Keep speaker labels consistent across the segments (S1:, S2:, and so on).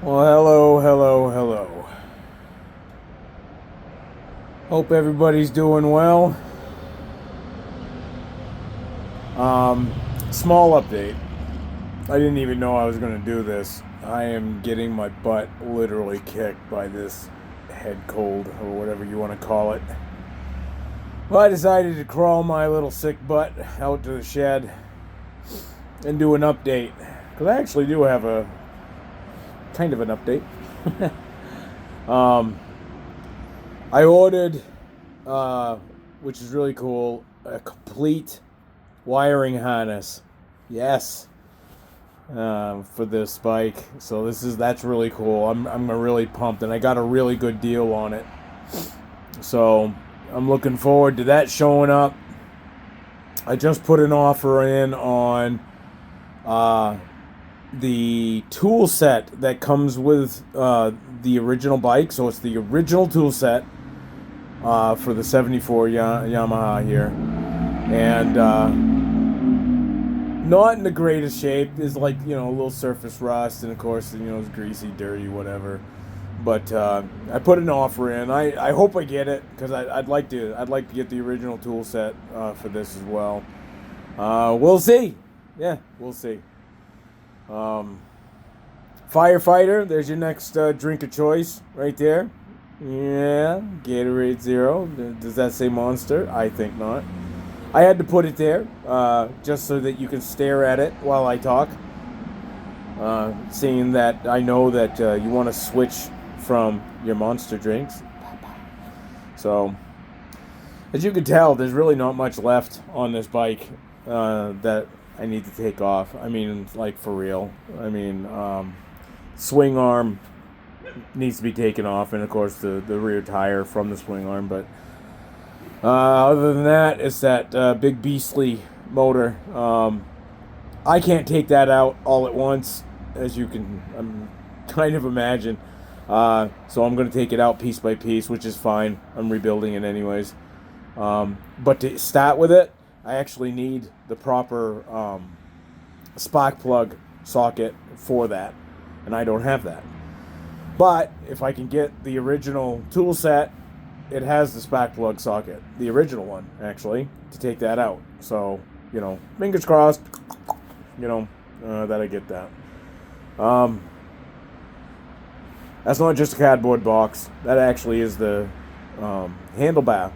S1: Well, hello, hello, hello. Hope everybody's doing well. Um, Small update. I didn't even know I was going to do this. I am getting my butt literally kicked by this head cold or whatever you want to call it. Well, I decided to crawl my little sick butt out to the shed and do an update. Because I actually do have a kind of an update. um, I ordered, uh, which is really cool, a complete wiring harness. Yes, for this bike. So that's really cool. I'm really pumped, and I got a really good deal on it. So I'm looking forward to that showing up. I just put an offer in on uh, the tool set that comes with the original bike. So it's the original tool set for the 74 Yamaha here, and not in the greatest shape. There's like a little surface rust, and of course it's greasy, dirty, whatever. But I put an offer in. I hope I get it because I'd like to get the original tool set for this as well. We'll see. Yeah, we'll see. Um, Firefighter, there's your next drink of choice right there. Yeah, Gatorade Zero. Does that say Monster? I think not. I had to put it there just so that you can stare at it while I talk. Seeing that I know that you want to switch from your Monster drinks. So, as you can tell, there's really not much left on this bike that I need to take off. I mean, like for real. I mean, swing arm needs to be taken off, and of course the rear tire from the swing arm. But other than that, it's that big beastly motor. I can't take that out all at once, as you can kind of imagine. So I'm going to take it out piece by piece, which is fine. I'm rebuilding it anyways. But to start with it, I actually need the proper spark plug socket for that, and I don't have that. But if I can get the original tool set, it has the spark plug socket, the original one actually, to take that out. So fingers crossed, that I get that. Um, that's not just a cardboard box. That actually is the handlebar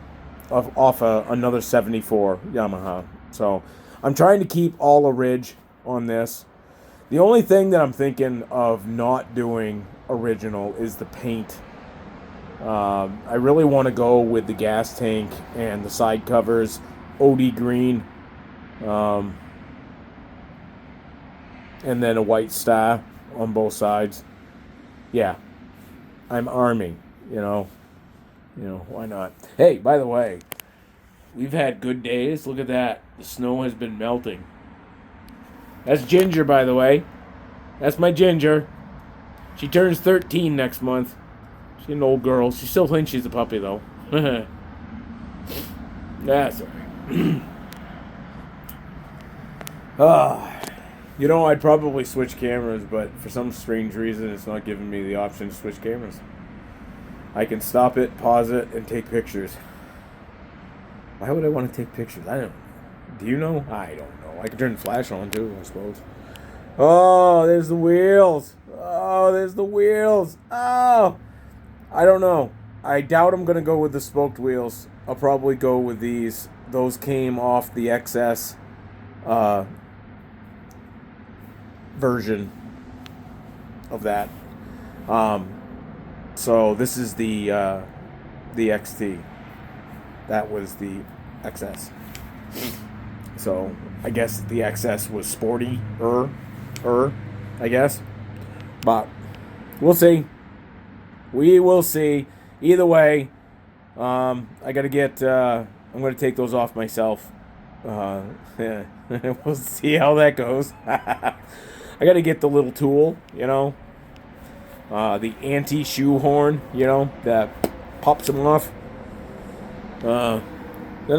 S1: off another 74 Yamaha. So I'm trying to keep all a ridge on this. The only thing that I'm thinking of not doing original is the paint. I really want to go with the gas tank and the side covers, OD green, um, and then a white star on both sides. Yeah, I'm army. Why not? Hey, by the way, we've had good days. Look at that. The snow has been melting. That's Ginger, by the way. That's my Ginger. She turns 13 next month. She's an old girl. She still thinks she's a puppy, though. That's alright. I'd probably switch cameras, but for some strange reason, it's not giving me the option to switch cameras. I can stop it, pause it, and take pictures. Why would I want to take pictures? I don't know. Do you know? I don't know. I can turn the flash on, too, I suppose. Oh, there's the wheels. Oh, there's the wheels. Oh, I don't know. I doubt I'm going to go with the spoked wheels. I'll probably go with these. Those came off the XS version of that. So this is the XT. That was the XS. So I guess the XS was sporty, I guess. But we'll see. We will see. Either way, I gotta get. I'm gonna take those off myself. We'll see how that goes. I gotta get the little tool, the anti-shoe horn, that pops them off. Then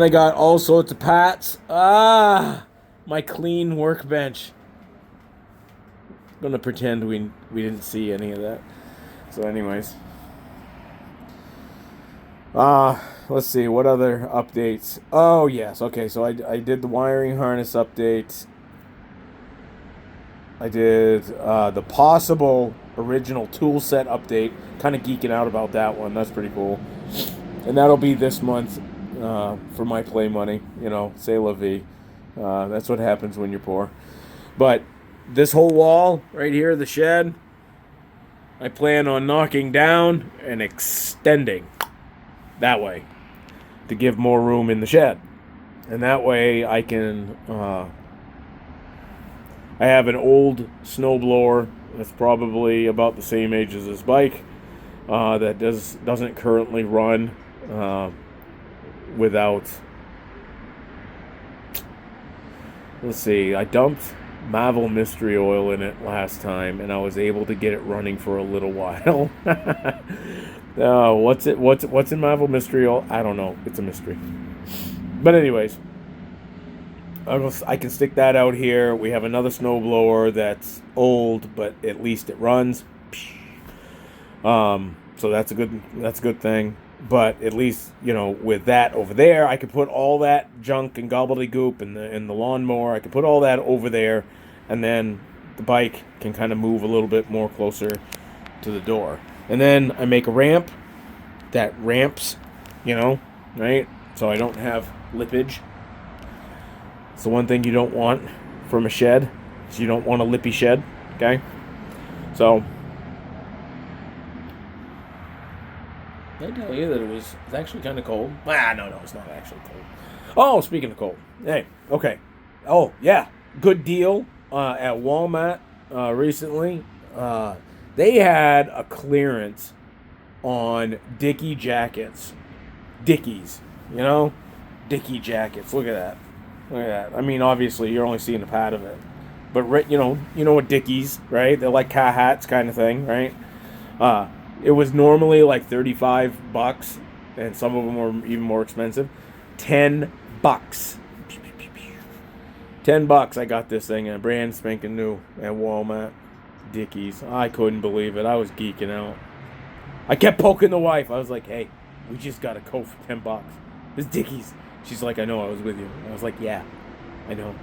S1: I got all sorts of pats. My clean workbench. gonna pretend we didn't see any of that. So, anyways, let's see what other updates. Oh yes, okay. So I did the wiring harness update. I did the possible original tool set update. Kind of geeking out about that one. That's pretty cool. And that'll be this month for my play money. You know, c'est la vie. That's what happens when you're poor. But this whole wall right here, the shed, I plan on knocking down and extending that way to give more room in the shed. And that way I can... I have an old snowblower that's probably about the same age as this bike that doesn't currently run without... Let's see, I dumped Marvel Mystery Oil in it last time, and I was able to get it running for a little while. What's in Marvel Mystery Oil? I don't know. It's a mystery. But anyways, I can stick that out here. We have another snowblower that's old, but at least it runs. So that's a good thing. But at least, you know, with that over there, I could put all that junk and gobbledygook and the lawnmower. I could put all that over there, and then the bike can kind of move a little bit more closer to the door. And then I make a ramp that ramps, you know, right? So I don't have lippage. It's the one thing you don't want from a shed. Is you don't want a lippy shed, okay? So... Did I tell you that it was actually kind of cold? No, it's not actually cold. Oh, speaking of cold. Hey, okay. Oh, yeah. Good deal at Walmart recently. They had a clearance on Dickie jackets. Dickies, you know? Dickie jackets. Look at that. Look at that. I mean, obviously, you're only seeing a part of it. But, you know what Dickies, right? They're like car hats kind of thing, right? It was normally like $35, and some of them were even more expensive. $10. $10. I got this thing, and brand spanking new at Walmart. Dickies. I couldn't believe it. I was geeking out. I kept poking the wife. I was like, "Hey, we just got a coat for $10. It's Dickies." She's like, "I know. I was with you." I was like, "Yeah, I know.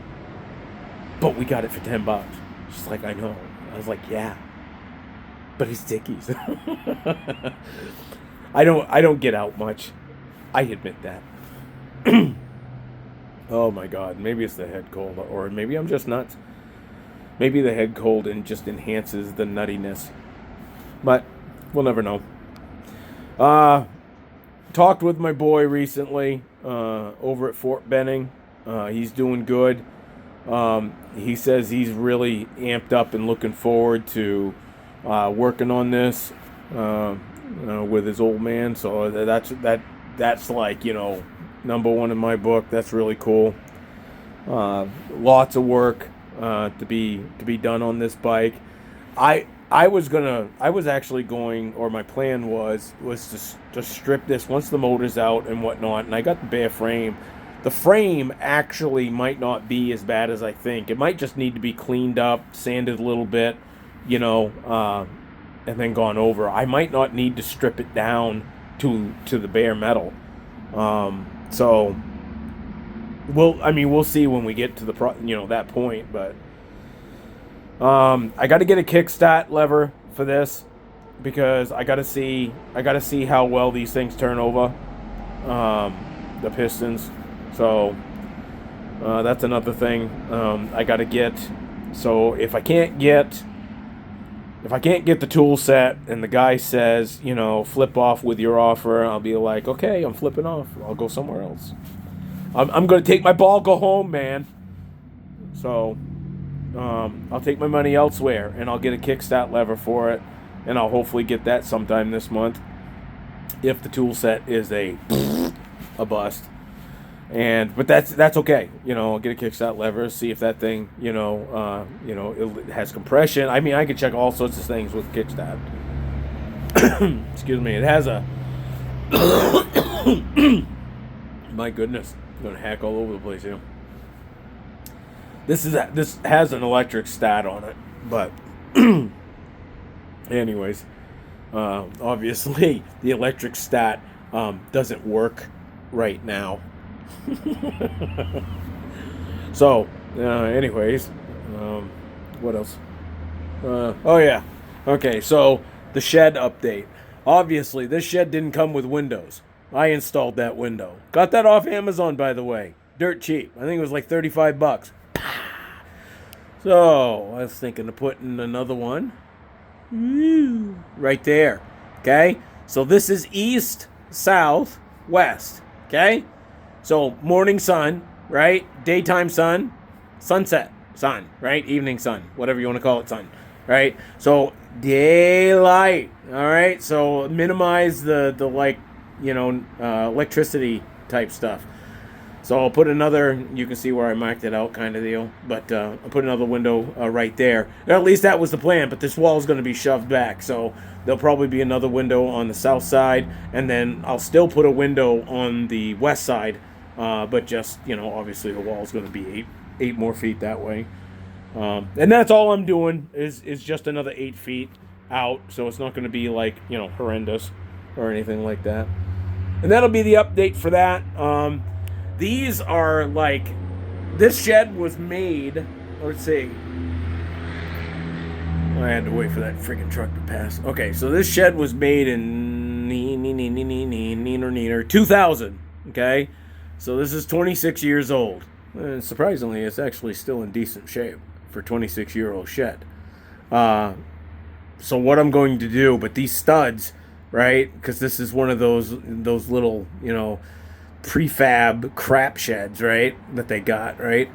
S1: But we got it for $10. She's like, "I know." I was like, "Yeah. But it's Dickies." I don't get out much. I admit that. Oh my God. Maybe it's the head cold, or maybe I'm just nuts. Maybe the head cold and just enhances the nuttiness. But we'll never know. Talked with my boy recently over at Fort Benning. He's doing good. He says he's really amped up and looking forward to working on this with his old man. So that's like, you know, number one in my book. That's really cool. Lots of work to be done on this bike. I was actually going, or my plan was to strip this once the motor's out and whatnot, and I got the bare frame. The frame actually might not be as bad as I think. It might just need to be cleaned up, sanded a little bit, you know, and then gone over. I might not need to strip it down to the bare metal. So we'll see when we get to that point, but I got to get a kickstart lever for this because I got to see how well these things turn over, the pistons. So that's another thing I got to get. So if I can't get the tool set and the guy says, you know, flip off with your offer, I'll be like, okay, I'm flipping off. I'll go somewhere else. I'm going to take my ball, go home, man. So I'll take my money elsewhere, and I'll get a kickstart lever for it, and I'll hopefully get that sometime this month if the tool set is a bust. But that's okay. You know, I'll get a kickstart lever, see if that thing, it has compression. I mean, I can check all sorts of things with kickstart. Excuse me. It has a... My goodness. I'm going to hack all over the place here. This has an electric stat on it, but Anyways, obviously the electric stat doesn't work right now. So, anyways, what else? Oh yeah. Okay, so the shed update. Obviously, this shed didn't come with windows. I installed that window. Got that off Amazon, by the way. Dirt cheap. I think it was like $35. So, I was thinking of putting another one right there. Okay? So this is east, south, west. Okay? So morning sun, right? Daytime sun, sunset sun, right? Evening sun, whatever you want to call it, sun, right? So daylight, all right? So minimize the like, electricity type stuff. So I'll put another, you can see where I marked it out kind of deal, but I'll put another window right there. At least that was the plan, but this wall is going to be shoved back, so there'll probably be another window on the south side, and then I'll still put a window on the west side, but just, obviously the wall is going to be eight more feet that way. And that's all I'm doing is just another 8 feet out, so it's not going to be like, horrendous or anything like that. And that'll be the update for that. These are like, this shed was made, let's see. I had to wait for that freaking truck to pass. Okay, so this shed was made in 2000, okay? So this is 26 years old. And surprisingly, it's actually still in decent shape for 26-year-old shed. So what I'm going to do, but these studs, right? Because this is one of those little, prefab crap sheds, right? That they got, right?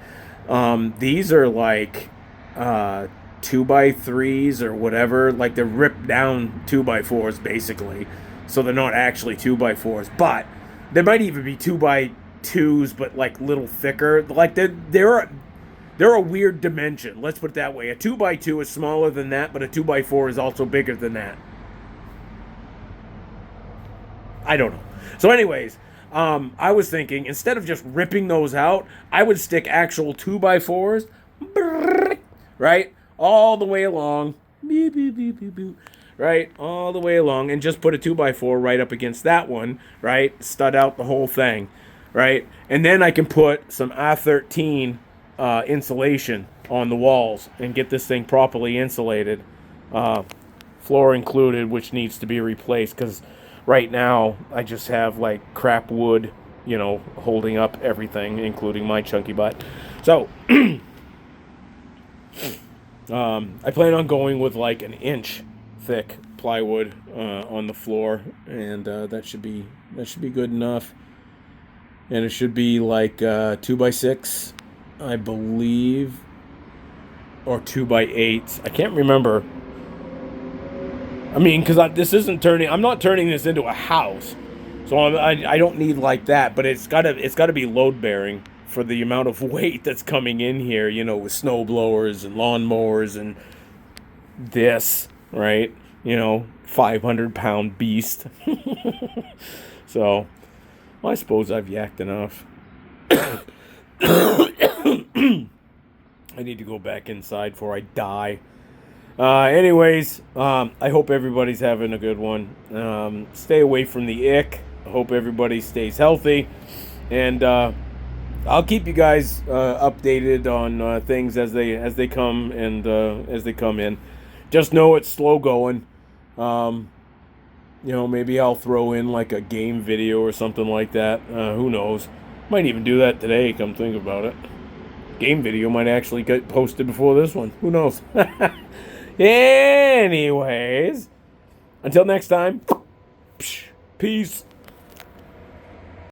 S1: These are like 2x3s or whatever. Like they're ripped down 2x4s basically. So they're not actually 2x4s, but they might even be 2x2s, but like little thicker. Like they're a weird dimension. Let's put it that way. A 2x2 is smaller than that, but a 2x4 is also bigger than that. I don't know. So anyways, I was thinking, instead of just ripping those out, I would stick actual 2x4s, right, all the way along, right, all the way along, and just put a 2x4 right up against that one, right, stud out the whole thing, right, and then I can put some R13 insulation on the walls and get this thing properly insulated, floor included, which needs to be replaced, because right now, I just have like crap wood, holding up everything, including my chunky butt. So, I plan on going with like an inch thick plywood on the floor, and that should be good enough. And it should be like 2x6, I believe, or 2x8. I can't remember. I mean, because I'm not turning this into a house, so I don't need like that. But it's gotta be load bearing for the amount of weight that's coming in here. with snow blowers and lawnmowers and this, right? 500-pound beast. So, well, I suppose I've yacked enough. I need to go back inside before I die. Anyways, I hope everybody's having a good one. Stay away from the ick. I hope everybody stays healthy. And I'll keep you guys updated on things as they come and as they come in. Just know it's slow going. Maybe I'll throw in like a game video or something like that. Who knows? Might even do that today, come think about it. Game video might actually get posted before this one. Who knows? Anyways, until next time, peace.